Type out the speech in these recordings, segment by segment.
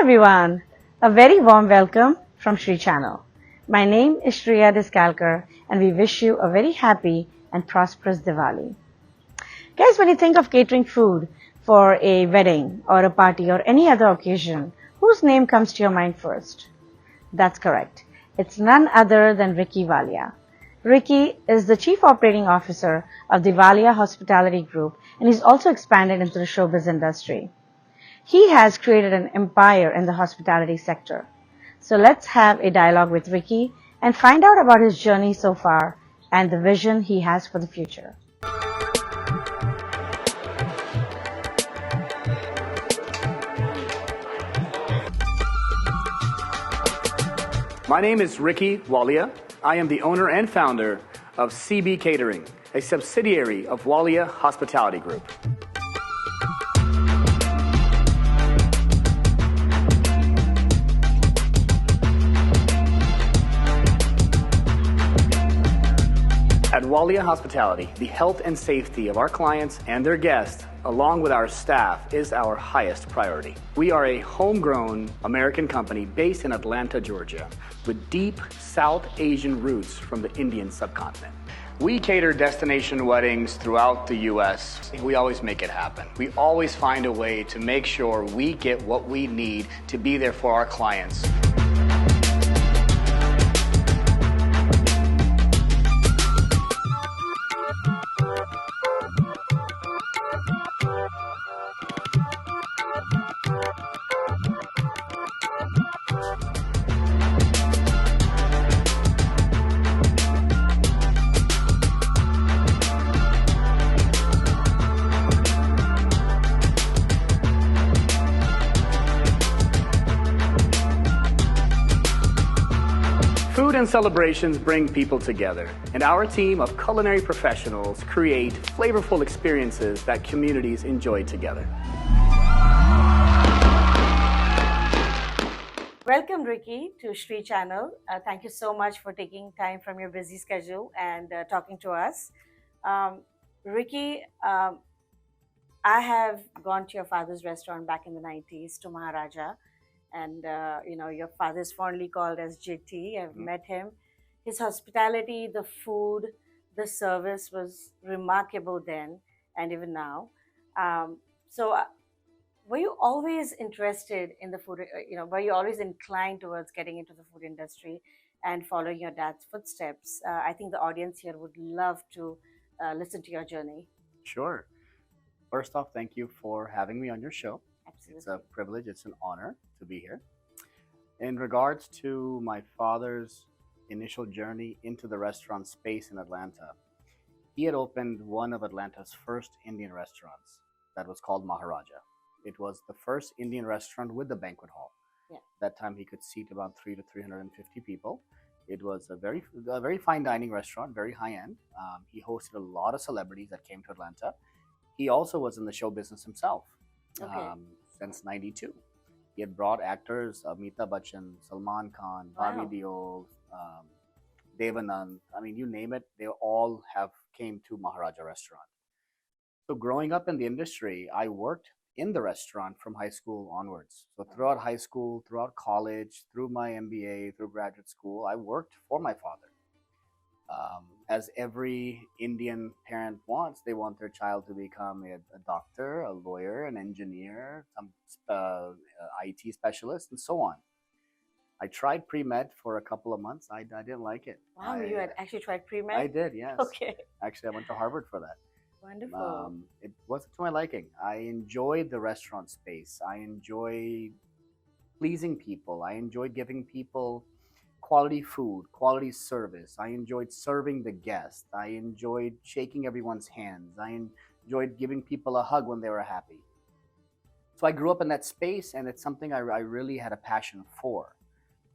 everyone, a very warm welcome from Shree-Channel. My name is Shreya Diskalkar and we wish you a very happy and prosperous Diwali. Guys, when you think of catering food for a wedding or a party or any other occasion, whose name comes to your mind first? That's correct. It's none other than Rikcy Walia. Rikcy is the Chief Operating Officer of the Walia Hospitality Group and he's also expanded into the showbiz industry. He has created an empire in the hospitality sector. So let's have a dialogue with Rikcy and find out about his journey so far and the vision he has for the future. My name is Rikcy Walia. I am the owner and founder of CB Catering, a subsidiary of Walia Hospitality Group. At Walia Hospitality, the health and safety of our clients and their guests, along with our staff, is our highest priority. We are a homegrown American company based in Atlanta, Georgia, with deep South Asian roots from the Indian subcontinent. We cater destination weddings throughout the U.S. We always make it happen. We always find a way to make sure we get what we need to be there for our clients. Food and celebrations bring people together, and our team of culinary professionals create flavorful experiences that communities enjoy together. Welcome, Rikcy, to Shree-Channel. Thank you so much for taking time from your busy schedule and talking to us. Rikcy, I have gone to your father's restaurant back in the 90s, to Maharaja. And, your father is fondly called as JT. I've met him. His hospitality, the food, the service was remarkable then and even now. Were you always interested in the food, were you always inclined towards getting into the food industry and following your dad's footsteps? I think the audience here would love to listen to your journey. Sure. First off, thank you for having me on your show. Absolutely. It's a privilege, it's an honor to be here. In regards to my father's initial journey into the restaurant space in Atlanta, he had opened one of Atlanta's first Indian restaurants that was called Maharaja. It was the first Indian restaurant with the banquet hall. Yeah. That time he could seat about 300 to 350 people. It was a very fine dining restaurant, very high end. He hosted a lot of celebrities that came to Atlanta. He also was in the show business himself. Okay. Since '92. He had brought actors, Amitabh Bachchan, Salman Khan, Bobby Deol, Devanand. I mean, you name it, they all came to Maharaja restaurant. So growing up in the industry, I worked in the restaurant from high school onwards. So throughout high school, throughout college, through my MBA, through graduate school, I worked for my father. As every Indian parent wants, they want their child to become a doctor, a lawyer, an engineer, some IT specialist, and so on. I tried pre-med for a couple of months. I didn't like it. Wow, you had actually tried pre-med? I did, yes. Okay. Actually, I went to Harvard for that. Wonderful. It wasn't to my liking. I enjoyed the restaurant space. I enjoyed pleasing people. I enjoyed giving people quality food, quality service. I enjoyed serving the guests. I enjoyed shaking everyone's hands. I enjoyed giving people a hug when they were happy. So I grew up in that space, and it's something I really had a passion for.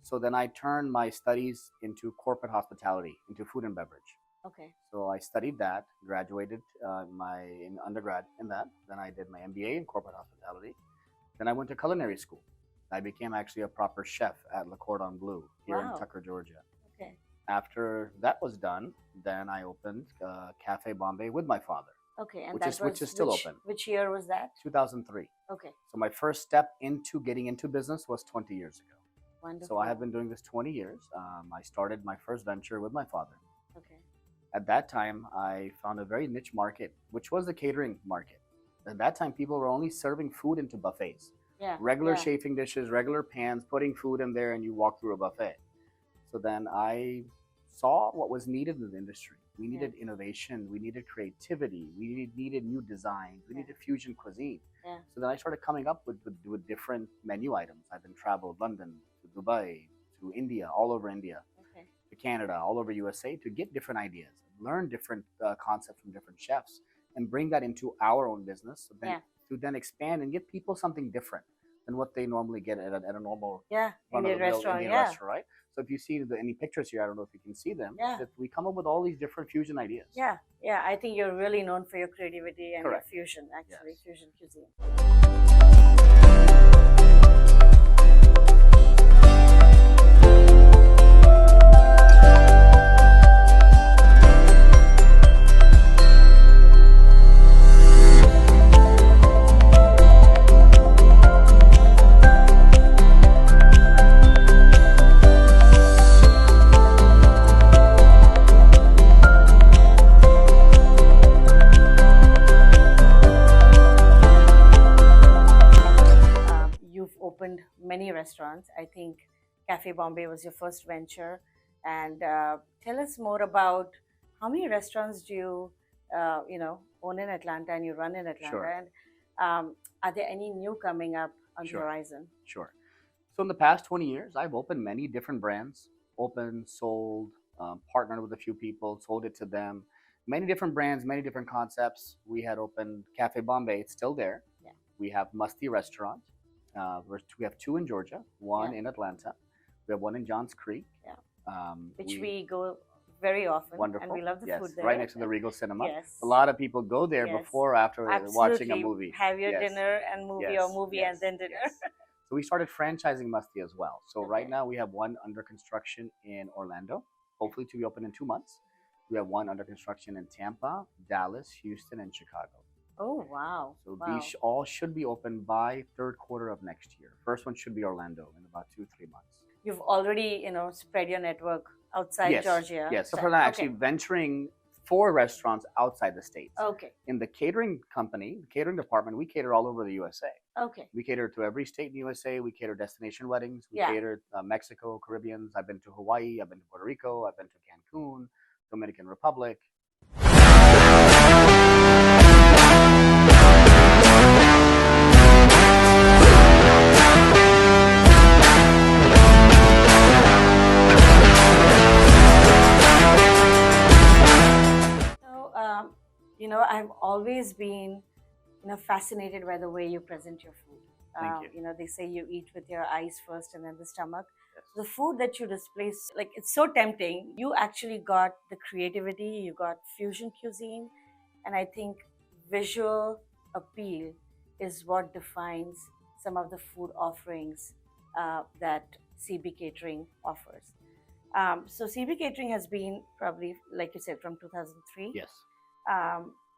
So then I turned my studies into corporate hospitality, into food and beverage. Okay. So I studied that, graduated in undergrad in that. Then I did my MBA in corporate hospitality. Then I went to culinary school. I became actually a proper chef at Le Cordon Bleu here in Tucker, Georgia. Okay. After that was done, then I opened Cafe Bombay with my father. Okay, and which is still open. Which year was that? 2003. Okay. So my first step into getting into business was 20 years ago. Wonderful. So I have been doing this 20 years. I started my first venture with my father. Okay. At that time, I found a very niche market, which was the catering market. At that time, people were only serving food into buffets. Yeah. Regular chafing dishes, regular pans, putting food in there, and you walk through a buffet. So then I saw what was needed in the industry. We needed innovation. We needed creativity. We needed new designs. We needed fusion cuisine. Yeah. So then I started coming up with different menu items. I've been traveled London to Dubai to India, all over India, to Canada, all over USA to get different ideas, learn different concepts from different chefs, and bring that into our own business. So then, to then expand and give people something different than what they normally get at a normal Indian restaurant. Right? So if you see any pictures here, I don't know if you can see them. That we come up with all these different fusion ideas. Yeah. I think you're really known for your creativity and your fusion, actually, fusion cuisine. Opened many restaurants. I think Cafe Bombay was your first venture. And tell us more about how many restaurants do you, own in Atlanta and you run in Atlanta? Sure. And are there any new coming up on the horizon? Sure. So in the past 20 years, I've opened many different brands, sold, partnered with a few people, sold it to them. Many different brands, many different concepts. We had opened Cafe Bombay. It's still there. Yeah. We have Musty Restaurant. We have 2 in Georgia, 1 in Atlanta. We have 1 in Johns Creek. Yeah. Which we go very often. Wonderful. And we love the food there. Right next to the Regal Cinema. Yes. A lot of people go there before or after watching a movie. Have your dinner and movie or movie and then dinner. So we started franchising Musty as well. So right now we have 1 under construction in Orlando, hopefully to be open in 2 months. We have 1 under construction in Tampa, Dallas, Houston, and Chicago. Oh, wow. So these all should be open by 3rd quarter of next year. First one should be Orlando in about 2-3 months. You've already, spread your network outside Georgia. Yes. So for now, actually venturing 4 restaurants outside the States. Okay. In the catering company, the catering department, we cater all over the USA. Okay. We cater to every state in the USA. We cater destination weddings. We cater Mexico, Caribbeans. I've been to Hawaii. I've been to Puerto Rico. I've been to Cancun, Dominican Republic. I've always been, fascinated by the way you present your food. Thank you. They say you eat with your eyes first and then the stomach. Yes. The food that you display, it's so tempting. You actually got the creativity, you got fusion cuisine, and I think visual appeal is what defines some of the food offerings that CB Catering offers. So CB Catering has been probably, like you said, from 2003. Yes.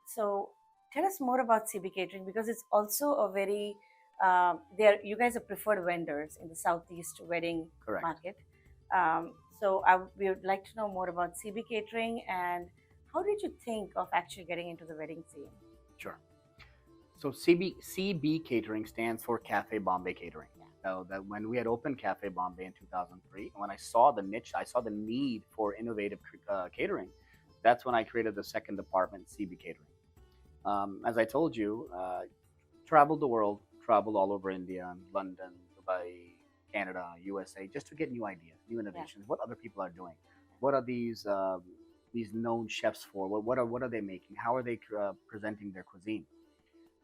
So tell us more about CB Catering, because it's also a very, you guys are preferred vendors in the Southeast wedding market. So we would like to know more about CB Catering, and how did you think of actually getting into the wedding scene? Sure. So CB Catering stands for Cafe Bombay Catering. So that when we had opened Cafe Bombay in 2003, when I saw the niche, I saw the need for innovative catering. That's when I created the second department, CB Catering. As I told you, traveled the world, traveled all over India, London, Dubai, Canada, USA, just to get new ideas, new innovations. What other people are doing? What are these known chefs for? What are they making? How are they presenting their cuisine?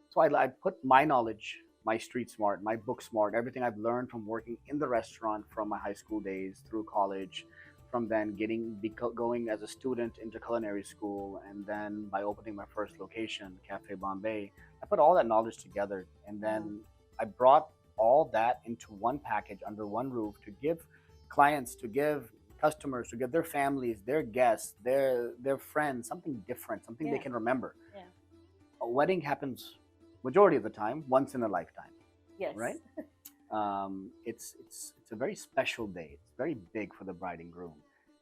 So I put my knowledge, my street smart, my book smart, everything I've learned from working in the restaurant from my high school days through college, from then going as a student into culinary school, and then by opening my first location, Cafe Bombay, I put all that knowledge together, and then I brought all that into one package under one roof to give clients, to give customers, to give their families, their guests, their friends something different, something they can remember. a wedding happens majority of the time once in a lifetime, Yes. right? It's a very special day. It's very big for the bride and groom,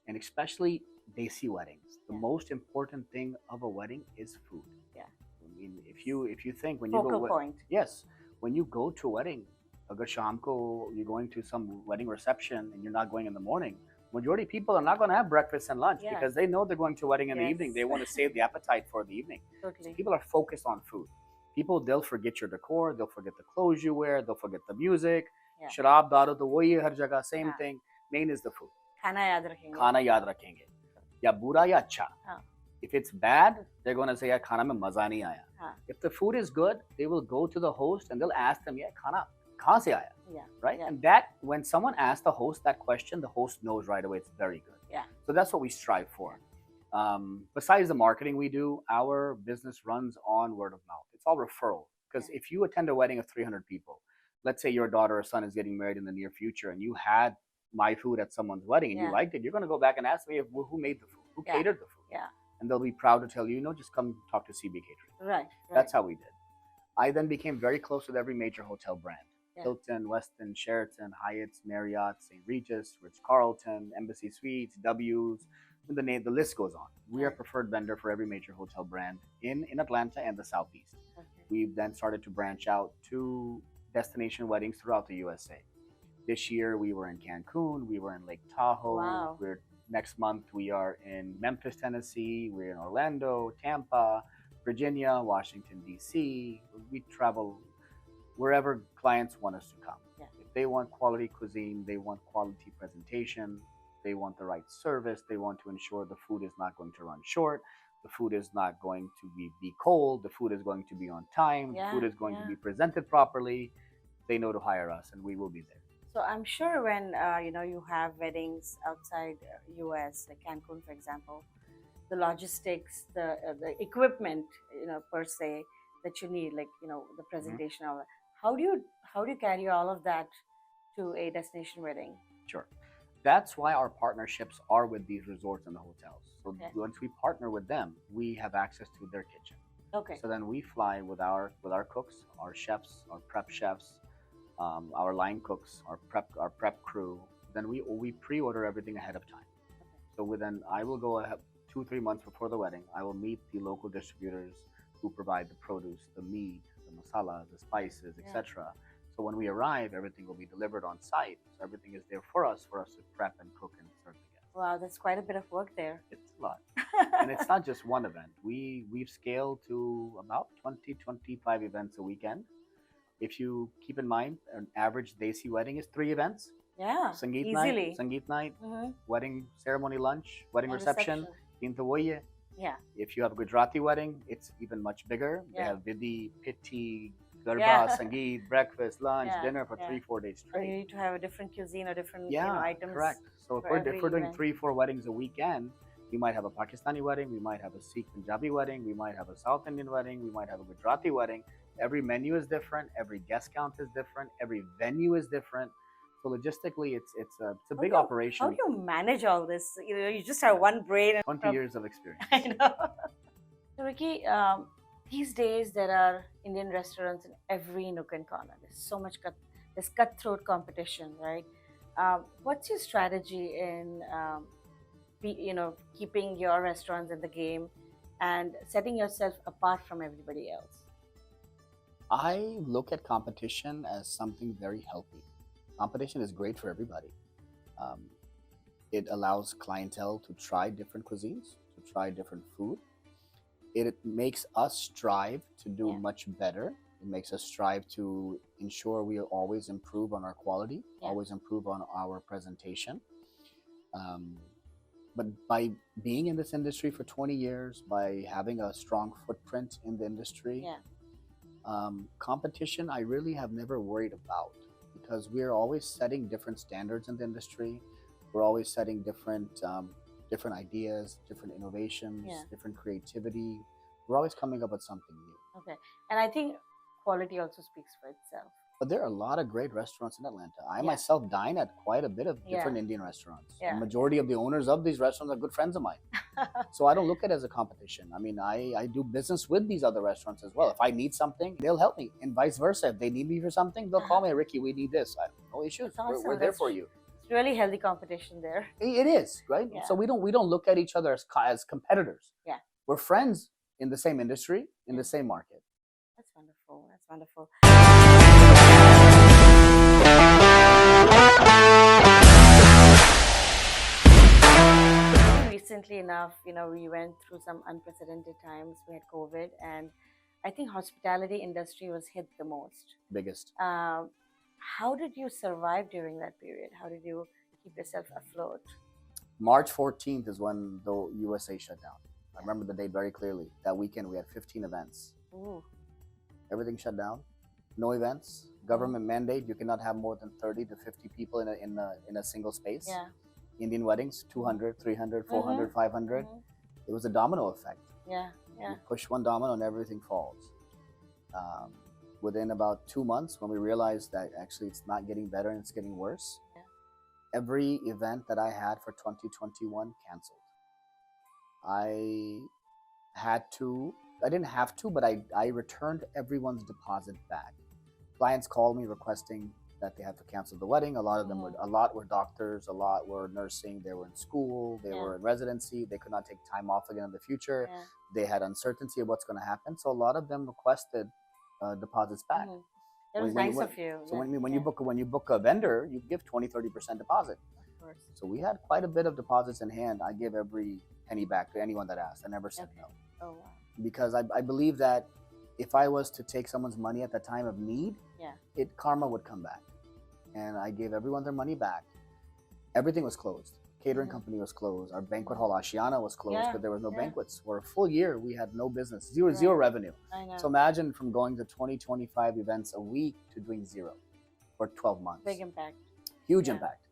and especially Desi weddings. The Yeah. most important thing of a wedding is food. Yeah. I mean, if you think when you Focal go point. yes, when you go to a wedding, agar sham ko you're going to some wedding reception and you're not going in the morning, majority of people are not going to have breakfast and lunch Yeah. because they know they're going to a wedding in the Yes. evening. They want to save the appetite for the evening. So Totally. people are focused on food. They'll forget your decor, they'll forget the clothes you wear, they'll forget the music. Yeah. Sharab, daro, to wahi hai har jagah, same Yeah. thing. Main is the food. खाना याद रखेंगे. Khana yaad rakhenge. Ya bura ya acha. हाँ. If it's bad, they're going to say, yaar, khana mein maza nahi aaya. हाँ. If the food is good, they will go to the host and they'll ask them, yeah, khana kahan se aaya? Yeah. Right? Yeah. And that, when someone asks the host that question, the host knows right away it's very good. Yeah. So that's what we strive for. Besides the marketing we do, our business runs on word of mouth. It's all referral. Because if you attend a wedding of 300 people, let's say your daughter or son is getting married in the near future and you had my food at someone's wedding and you liked it, you're going to go back and ask me who made the food, who catered the food. Yeah. And they'll be proud to tell you, just come talk to CB Catering. Right. That's how we did. I then became very close with every major hotel brand. Yeah. Hilton, Westin, Sheraton, Hyatt's, Marriott, St. Regis, Ritz-Carlton, Embassy Suites, W's, the list goes on. We are preferred vendor for every major hotel brand in Atlanta and the Southeast. Okay. We've then started to branch out to destination weddings throughout the USA. This year we were in Cancun, we were in Lake Tahoe. Wow. Next month we are in Memphis, Tennessee. We're in Orlando, Tampa, Virginia, Washington, D.C. We travel wherever clients want us to come. Yeah. If they want quality cuisine, they want quality presentation, they want the right service, they want to ensure the food is not going to run short, the food is not going to be cold, the food is going to be on time, the food is going to be presented properly, they know to hire us and we will be there. So I'm sure when you have weddings outside US, like Cancun, for example, the logistics, the equipment, per se that you need, like the presentation, all that. How do you carry all of that to a destination wedding? Sure. That's why our partnerships are with these resorts and the hotels. So once we partner with them, we have access to their kitchen. Okay. So then we fly with our cooks, our chefs, our prep chefs, our line cooks, our prep crew. Then we pre-order everything ahead of time. Okay. So I will go ahead 2-3 months before the wedding. I will meet the local distributors who provide the produce, the meat, the masala, the spices, etc. So when we arrive, everything will be delivered on site. So everything is there for us to prep and cook and serve the guests. Wow, that's quite a bit of work there. It's a lot. And it's not just one event. We've scaled to about 20-25 events a weekend. If you keep in mind, an average Desi wedding is 3 events. Yeah, Sangeet easily. night, wedding ceremony lunch, wedding reception. Yeah. If you have a Gujarati wedding, it's even much bigger. Yeah. They have Vidhi, Pitti, Garba, Sangeet, breakfast, lunch, dinner for 3-4 days straight. And you need to have a different cuisine or different items. Correct. So if we're doing 3-4 weddings a weekend, we might have a Pakistani wedding, we might have a Sikh Punjabi wedding, we might have a South Indian wedding, we might have a Gujarati wedding. Every menu is different, every guest count is different, every venue is different. So logistically, it's a big operation. How do you manage all this? You just have one brain. 20 years of experience. I know. So Rikcy, these days there are Indian restaurants in every nook and corner. There's so much there's cutthroat competition, right? What's your strategy in keeping your restaurants in the game and setting yourself apart from everybody else? I look at competition as something very healthy. Competition is great for everybody. It allows clientele to try different cuisines, to try different food. It makes us strive to do much better. It makes us strive to ensure we always improve on our quality, always improve on our presentation. But by being in this industry for 20 years, by having a strong footprint in the industry, competition I really have never worried about, because we're always setting different standards in the industry. We're always setting different ideas, different innovations, different creativity. We're always coming up with something new. Okay. And I think quality also speaks for itself. But there are a lot of great restaurants in Atlanta. I Yeah. myself dine at quite a bit of different Yeah. Indian restaurants. Yeah. The majority of the owners of these restaurants are good friends of mine. So I don't look at it as a competition. I mean, I do business with these other restaurants as well. Yeah. If I need something, they'll help me, and vice versa. If they need me for something, they'll call me, Ricky, we need this. No issues. That's awesome. We're there for you. It's really healthy competition there. It is, right? Yeah. So we don't look at each other as competitors. Yeah. We're friends in the same industry, in the same market. That's wonderful. That's wonderful. Recently enough, we went through some unprecedented times. We had COVID, and I think hospitality industry was hit the most. Biggest. How did you survive during that period? How did you keep yourself afloat? March 14th is when the USA shut down. I remember the date very clearly. That weekend we had 15 events. Ooh. Everything shut down. No events. Government mandate, you cannot have more than 30 to 50 people in a single space. Yeah. Indian weddings, 200, 300, 400, 500. It was a domino effect. Yeah, yeah. You push one domino and everything falls. Within about 2 months, when we realized that actually it's not getting better and it's getting worse, every event that I had for 2021 canceled. I didn't have to, but I returned everyone's deposit back. Clients called me requesting that they have to cancel the wedding. A lot of them were doctors, a lot were nursing, they were in school, they were in residency, they could not take time off again in the future. Yeah. They had uncertainty of what's going to happen. So a lot of them requested deposits back. That was nice of you. So when you book a vendor, you give 20-30% deposit. Of course. So we had quite a bit of deposits in hand. I give every penny back to anyone that asked. I never said no. Oh wow. Because I believe that if I was to take someone's money at the time of need, karma would come back. And I gave everyone their money back. Everything was closed. Catering company was closed. Our banquet hall, Ashiana, was closed because there was no banquets. For a full year, we had no business, zero revenue. I know. So imagine from going to 20-25 events a week to doing zero for 12 months. Big impact. Huge impact.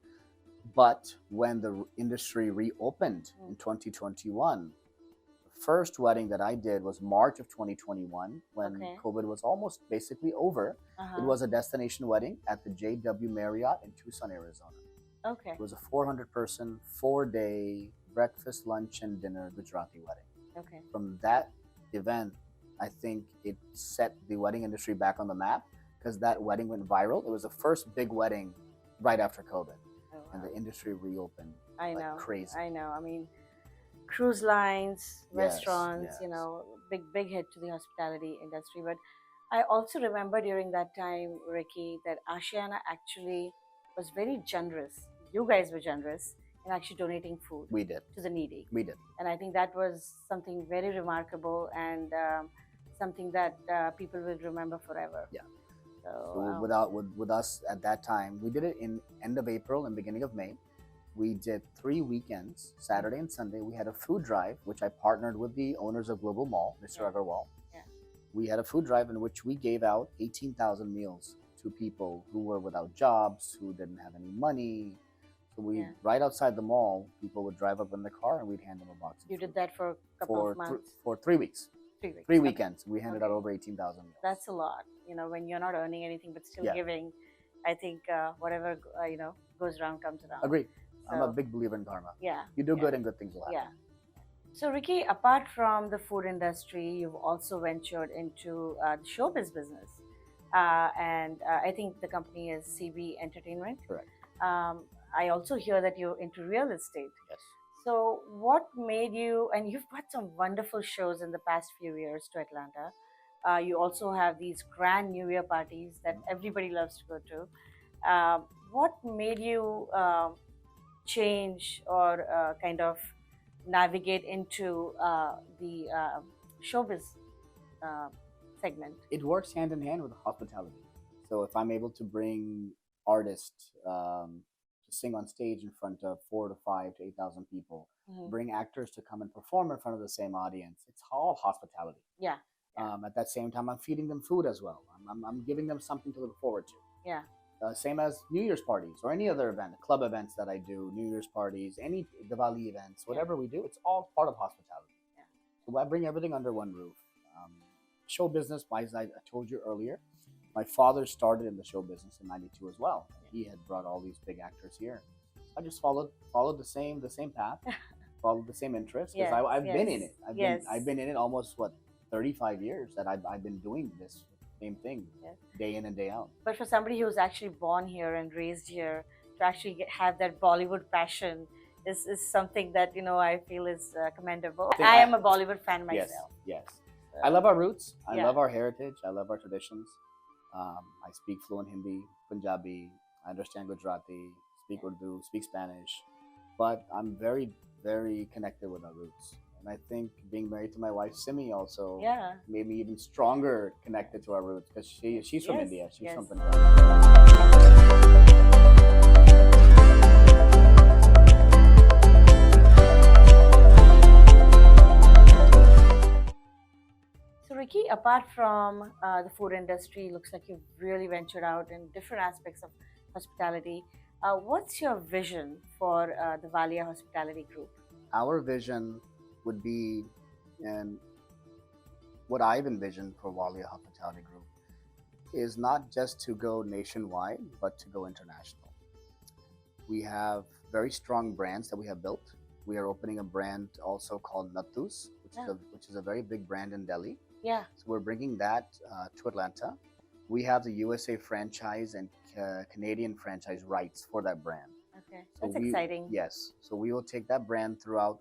But when the industry reopened in 2021, the first wedding that I did was March of 2021 when COVID was almost basically over. It was a destination wedding at the JW Marriott in Tucson, Arizona. Okay. It was a 400-person, 4-day breakfast, lunch, and dinner Gujarati wedding. Okay. From that event, I think it set the wedding industry back on the map because that wedding went viral. It was the first big wedding right after COVID. And the industry reopened like crazy. I know. I mean, cruise lines, restaurants, big hit to the hospitality industry. But I also remember during that time, Ricky, that Ashiana actually was very generous. You guys were generous in actually donating food. We did. To the needy. We did. And I think that was something very remarkable and something that people will remember forever. Yeah. So with us at that time, we did it in end of April and beginning of May. We did 3 weekends, Saturday and Sunday. We had a food drive, which I partnered with the owners of Global Mall, Mr. Agarwal. Yeah. We had a food drive in which we gave out 18,000 meals to people who were without jobs, who didn't have any money. So right outside the mall, people would drive up in the car and we'd hand them a box of You food. did that for a couple of months? For 3 weeks. 3 weeks. 3 weekends. We handed out over 18,000 meals. That's a lot. When you're not earning anything but still giving, I think whatever goes around comes around. Agreed. So, I'm a big believer in karma. Yeah. You do good and good things will happen. Yeah. So Ricky, apart from the food industry, you've also ventured into the showbiz business. And I think the company is CB Entertainment. Correct. I also hear that you're into real estate. Yes. So what made you, and you've got some wonderful shows in the past few years to Atlanta. You also have these grand New Year parties that everybody loves to go to. What made you change or kind of navigate into the showbiz segment? It works hand in hand with hospitality. So if I'm able to bring artists to sing on stage in front of 4,000 to 5,000 to 8,000 people, bring actors to come and perform in front of the same audience, it's all hospitality. Yeah. At that same time, I'm feeding them food as well. I'm giving them something to look forward to. Yeah. Same as New Year's parties or any other event, club events that I do, New Year's parties, any Diwali events, whatever we do, it's all part of hospitality. So I bring everything under one roof. Show business, as I told you earlier, My father started in the show business in '92 as well. He had brought all these big actors here. I just followed the same path, followed the same interests because Yes, I've been yes, in it. yes. I've been in it almost 35 years that I've been doing this same thing Yes. day in and day out. But for somebody who's actually born here and raised here to actually have that Bollywood passion is something that I feel is commendable. I am a Bollywood fan Yes, myself. yes. I love our roots. I Yeah. love our heritage. I love our traditions. I speak fluent Hindi, Punjabi. I understand Gujarati, speak Urdu, speak Spanish. But I'm very, very connected with our roots. And I think being married to my wife, Simi, also Yeah. made me even stronger connected to our roots because she's from Yes, India. She's yes. from Punjab. So, Ricky, apart from the food industry, looks like you've really ventured out in different aspects of hospitality. What's your vision for the Walia Hospitality Group? Our vision would be, and what I've envisioned for Walia Hospitality Group is not just to go nationwide, but to go international. We have very strong brands that we have built. We are opening a brand also called Nattus, which is a very big brand in Delhi. Yeah. So we're bringing that to Atlanta. We have the USA franchise and Canadian franchise rights for that brand. Okay, So that's exciting. Yes, so we will take that brand throughout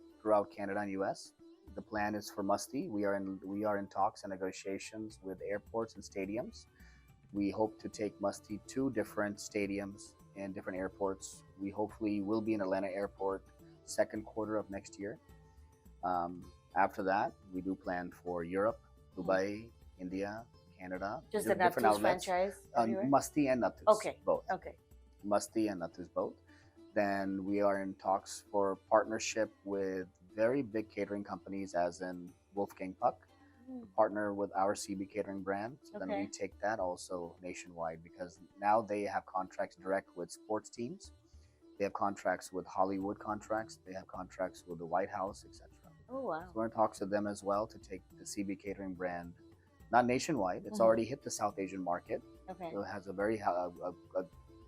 Canada and US. The plan is for Musty. We are in talks and negotiations with airports and stadiums. We hope to take Musty to different stadiums and different airports. We hopefully will be in Atlanta Airport second quarter of next year. After that, we do plan for Europe, Dubai, India, Canada. Just the different Nattus outlets. franchise? Musty and Nattus. Okay. Both. Okay. Musty and Nattus both. Then we are in talks for partnership with very big catering companies, as in Wolfgang Puck, partner with our CB Catering brand. So then we take that also nationwide because now they have contracts direct with sports teams. They have contracts with Hollywood contracts. They have contracts with the White House, etc. Oh, wow. So we're in talks with them as well to take the CB Catering brand, not nationwide. It's already hit the South Asian market. Okay. So it has a very a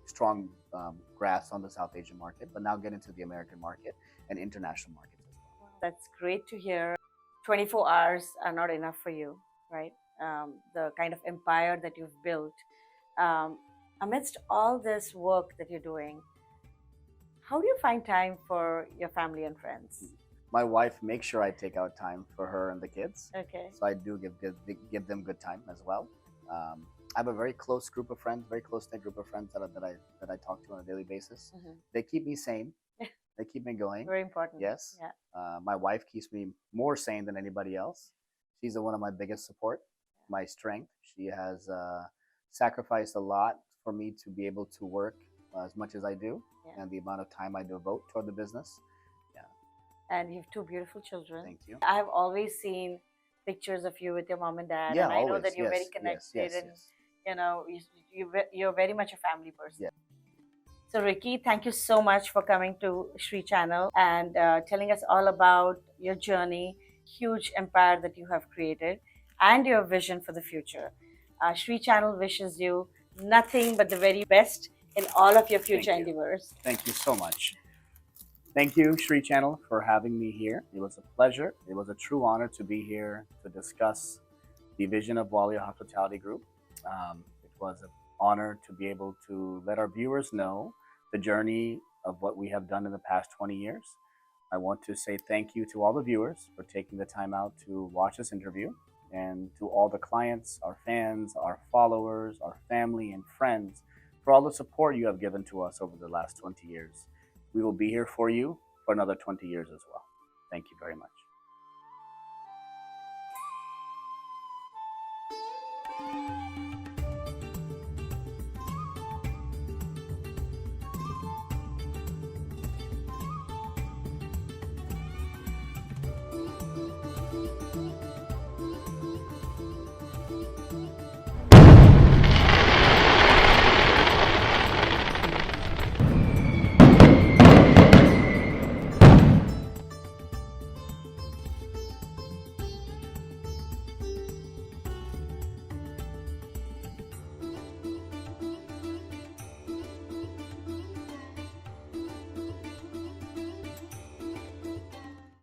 strong grasp on the South Asian market, but now get into the American market and international markets as well. That's great to hear. 24 hours are not enough for you, right? The kind of empire that you've built. Amidst all this work that you're doing, how do you find time for your family and friends? My wife makes sure I take out time for her and the kids. Okay. So I do give them good time as well. I have a very close group of friends, very close-knit group of friends that I talk to on a daily basis. They keep me sane. They keep me going. Very important. Yes. Yeah. My wife keeps me more sane than anybody else. She's one of my biggest support, my strength. She has sacrificed a lot for me to be able to work as much as I do, and the amount of time I devote toward the business. And you have two beautiful children. Thank you. I have always seen pictures of you with your mom and dad, Yeah, and I know always. that you're Yes, very connected, yes, and yes. you're very much a family person. Yeah. So, Ricky, thank you so much for coming to Shree-Channel and telling us all about your journey, huge empire that you have created, and your vision for the future. Shree-Channel wishes you nothing but the very best in all of your future endeavors. Thank you so much. Thank you, Shree-Channel, for having me here. It was a pleasure. It was a true honor to be here to discuss the vision of Walia Hospitality Group. It was an honor to be able to let our viewers know the journey of what we have done in the past 20 years. I want to say thank you to all the viewers for taking the time out to watch this interview, and to all the clients, our fans, our followers, our family and friends for all the support you have given to us over the last 20 years. We will be here for you for another 20 years as well. Thank you very much.